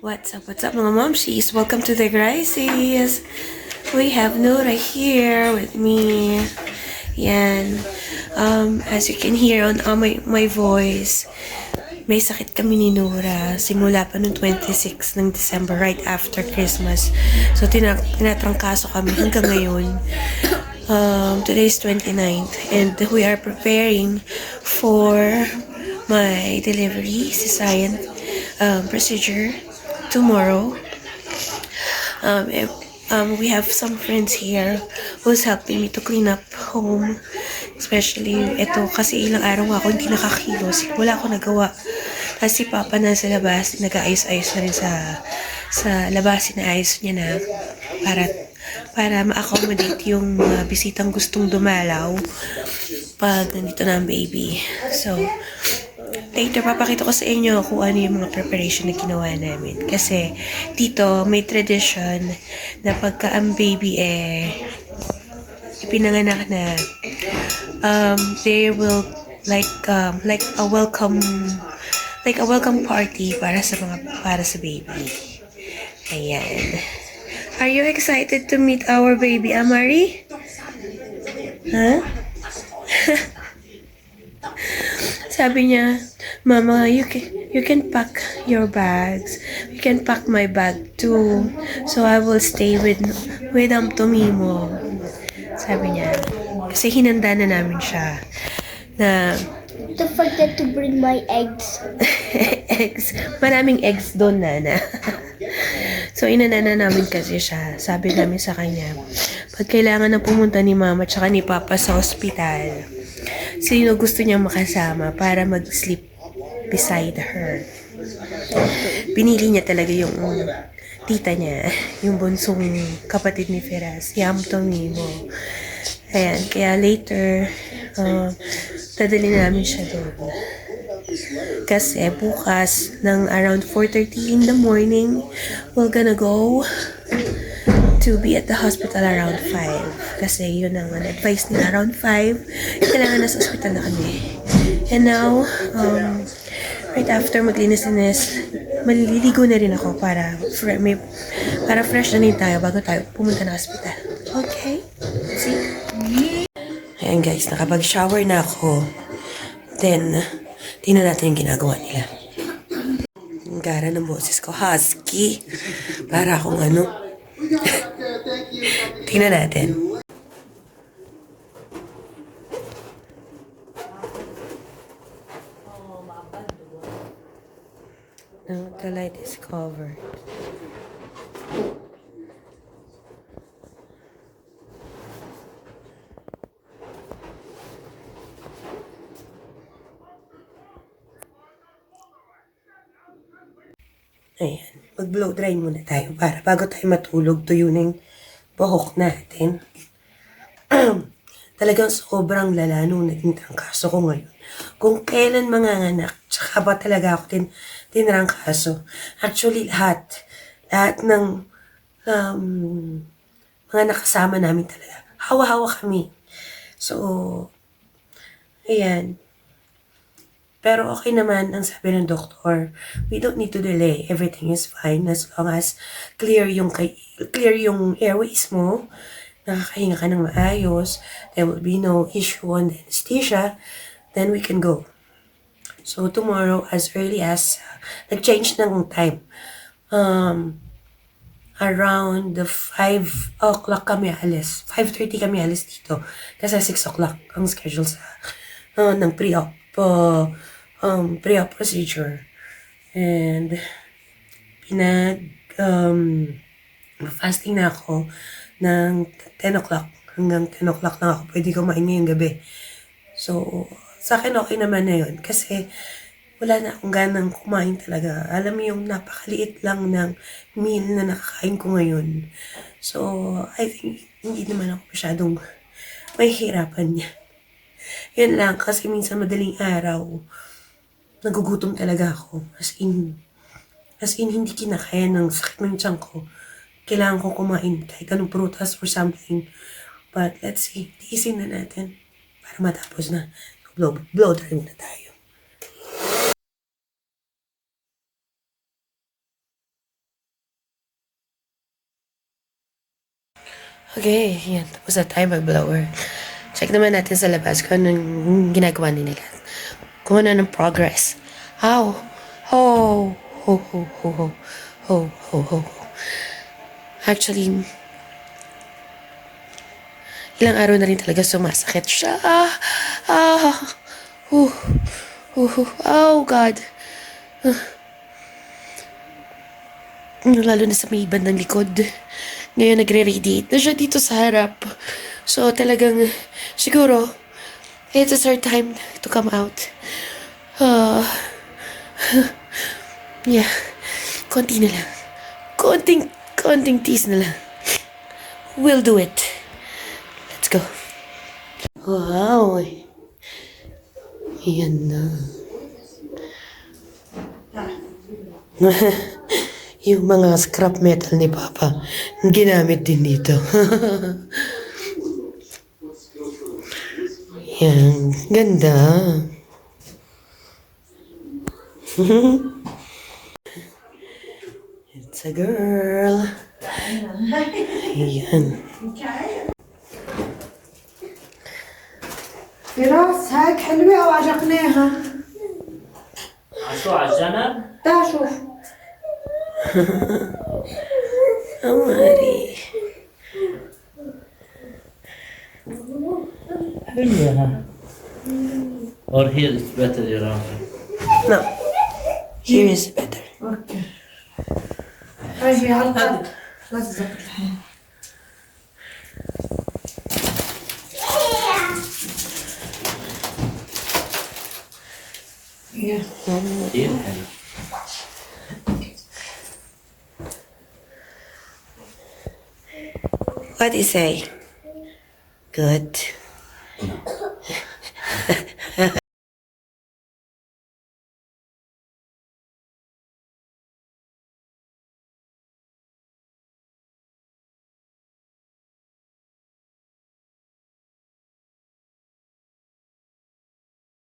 What's up mga momshies? Welcome to the Crisis! We have Nora here with me. Yan. As you can hear on my voice, may sakit kami ni Nora. Simula pa noong 26 ng December, right after Christmas. So, tinatrangkaso kami hanggang ngayon. Today is 29th and we are preparing for my delivery, cesarean procedure tomorrow. We have some friends here who's helping me to clean up home. Especially ito kasi ilang araw ako hindi nakakilos. Wala ako nagawa. Kasi si Papa nasa labas, nag-aayos-ayos na rin sa labas, inaayos niya na para ma-accommodate yung bisitang gustong dumalaw pag nandito na ang baby. So, later, papakita ko sa inyo kung ano yung mga preparation na ginawa namin. Kasi, dito, may tradition na pagka ang baby ipinanganak na, they will like a welcome party para sa baby. Ayan. Are you excited to meet our baby, Amari? Huh? Sabi niya, Mama, you can pack your bags. You can pack my bag too. So I will stay with Tomimo. Sabi niya. Kasi hinanda na namin siya. Na Don't forget to bring my eggs. eggs. Maraming eggs doon, Nana. So, inanana namin kasi siya. Sabi namin sa kanya, pag kailangan na pumunta ni Mama tsaka ni Papa sa ospital, sino gusto niyang makasama para mag-sleep beside her. Pinili niya talaga yung tita niya, yung bunsong kapatid ni Firas, Yam Tomimo. Ayan, kaya later, dadali namin siya doon. Kasi bukas ng around 4:30 in the morning, we're gonna go to be at the hospital around 5. Kasi yun ang advice nila, around 5, kailangan nasa hospital na kami. And now, right after maglinis-linis, maliligo na rin ako para fresh na rin tayo bago tayo pumunta na hospital. Okay? See? Ayan guys, nakapag-shower na ako. Then, tingnan natin yung ginagawa nila. Ang gara ng boses ko, husky. Para akong ano. Tingnan natin. Now, the light is covered. Ayan, mag-blow dry muna tayo para bago tayo matulog, tuyo na yung buhok natin. Talagang sobrang lala nung naging trangkaso ko ngayon. Kung kailan manganganak, tsaka ba talaga ako tinrangkaso. Actually, lahat ng mga nakasama namin talaga. Hawa-hawa kami. So, ayan. Pero okay naman ang sabi ng doktor. We don't need to delay. Everything is fine as long as clear yung airways mo. Nakakahinga ka ng maayos. There will be no issue on the anesthesia. Then we can go. So tomorrow, as early as nag-change ng time. Around the 5 o'clock kami alis. 5:30 kami alis dito. Kasi 6 o'clock ang schedule sa ng pre-op procedure. And fasting na ako ng 10 o'clock. Hanggang 10 o'clock lang ako pwede kumain ngayong gabi. So, sa akin okay naman na yun. Kasi wala na akong ganang kumain talaga. Alam mo yung napakaliit lang ng meal na nakakain ko ngayon. So, I think hindi naman ako masyadong mahihirapan niya. Yan lang, kasi minsan madaling araw, nagugutom talaga ako. As in, hindi kinakaya ng sakit ng tiyan ko. Kailangan ko kumain kahit anong prutas or something. But let's see, tiisin na natin para matapos na. Blow dry na tayo. Okay, yan. Tapos na tayo mag-blower. Check naman natin sa labas kung anong ginagawa nila. Kung ano ng progress. How? Ho! Ho, ho, ho, ho. Ho, ho, ho. Actually, ilang araw na rin talaga sumasakit siya. Uh, oh, God. Lalo na sa may bandang likod. Ngayon nagre-radiate na siya dito sa harap. So talagang siguro it's our time to come out. Uh, yeah. Konti na lang. Konting tease na lang. We'll do it. Let's go. Wow. Yan na. Yung mga scrap metal ni Papa, ginamit din dito. Yan, ganda. It's a girl. Yan. فراس هاك حلوة أو عجقناها؟ شو على الجنب؟ تعال شوف. Amari. حلوة. Or here is better, you know. No. Here is better. أوكي. هاي هي علقة. لزق الحين. Yeah. كثير حلو. What do you say? Good.